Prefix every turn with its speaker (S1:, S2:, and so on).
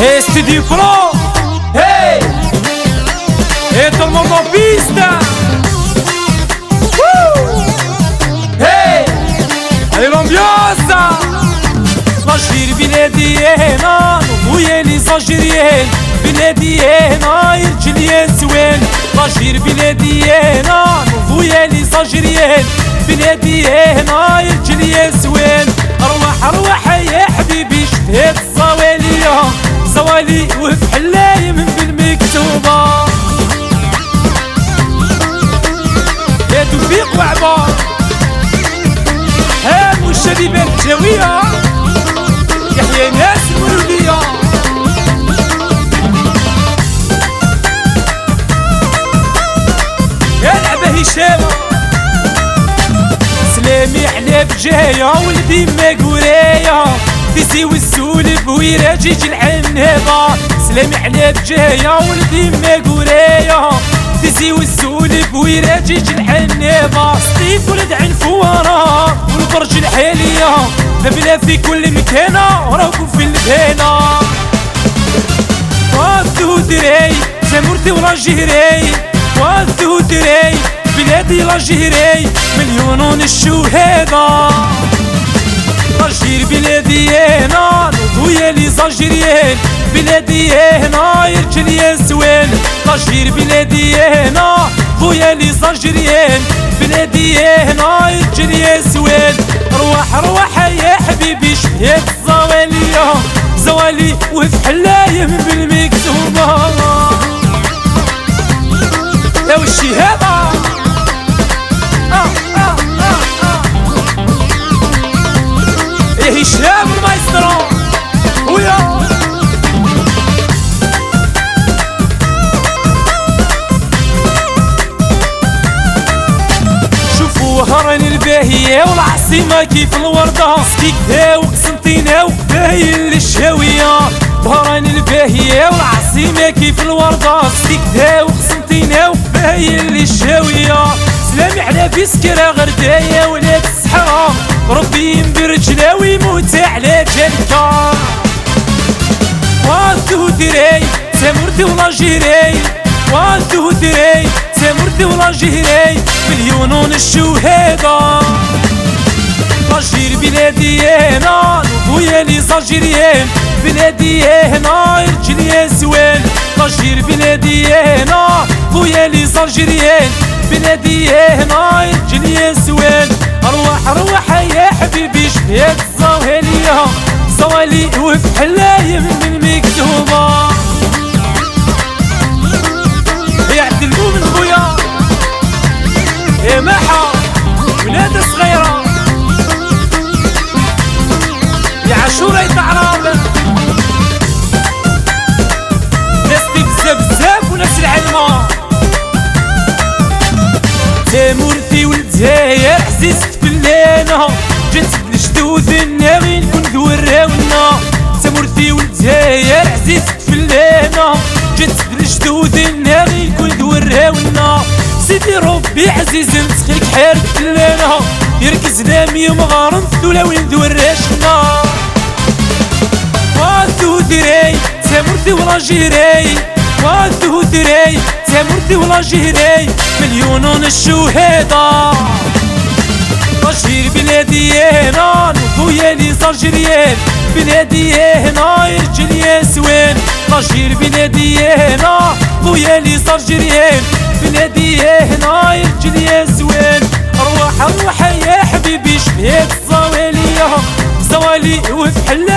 S1: Studio Pro. Hey, et tout le monde en piste. Woo. Hey, allez l'ambiance. L'Algérie بلادينا ويا لي زالجيريين بلادينا يرجليين زوين. l'Algérie بلادينا ويا لي زالجيريين بلادينا يرجليين زوين. أرواح أرواح يا حبيبي شفت الزوالية زوالي وفي حلايم بالمكتوبة يا توفيق وعبار هام والشبيبة الجوية يحيى ناس المولودية. يا لعبة هشام سلامي على بجاية ولدي ماكورية تيسي والسولب ويراجيج العنابة. سلامي على بجاية ولدي ماكورية تيسي والسولب ويراجيج العنابة. سطيف ولد عين فوارة والبرج الحالية نبلا في كل مكانة وراكم في البانة. واثو دري سامورتي ولاجيري واثو دري بلادي لاجيري مليونون الشهادة. لاجير بلادينا ويا لي زالجيريين بلادينا يرجليين زوين. لاجير بلادينا ويا لي زالجيريين بلادينا يرجليين زوين. رواح رواح يا حبيبي شهيت الزوالية زوالي وفي حلايم بالمكتوبة يا والشهادة. يا هشام المايسترو ويا شوفوا هران الباهية والعاصمة كيف الوردة. ستيكتا وقسنطينة وقبايل للشاوية. بهران الباهية والعاصمة كيف الوردة. ستيكتا وقسنطينة وقبايل للشاوية. سلامي على بسكرة غرداية ولاد الصحراء ربي ينبرجلا ويموت على جنكا. واثو دري سامورتي ولاجيري واثو دري سامورتي ولاجيري مليونون الشهادة. لاجير بلادينا ويا لي زالجيريين بلادينا يرجليين زوين. لاجير بلادينا ويا لي زالجيريين بلادينا يرجليين زوين. أرواح أرواح يا حبيبي شفيت الزوالية زوالي وفي حلايم بالمكتوبة يا عدلو من خويا يا ماحة ولادة صغيرة يا عاشورة يتعراب ناس تبزا بزاف وناس العلمة. تامورتي والدزاير عزيزت بلانا جات بالجدود الناغي نكون ذوراونا. تامورتي والدزاير عزيزت بلانا جات بالجدود الناغي نكون ذوراونا. سيدي ربي عزيز نتخيك حارب بلانا يركزنا ميم غارن ثولا وين ذوراشنا. واثو دري تامورتي ولاجيري واثو دري تامورتي ولاجيري مليونون الشهادة. لاجير بلادينا ويا لي زالجيريين بلادينا يرجليين زوين. لاجير بلادينا ويا لي زالجيريين بلادينا يرجليين زوين. أرواح أرواح يا حبيبي شفيت الزوالية زوالي وفي حلايم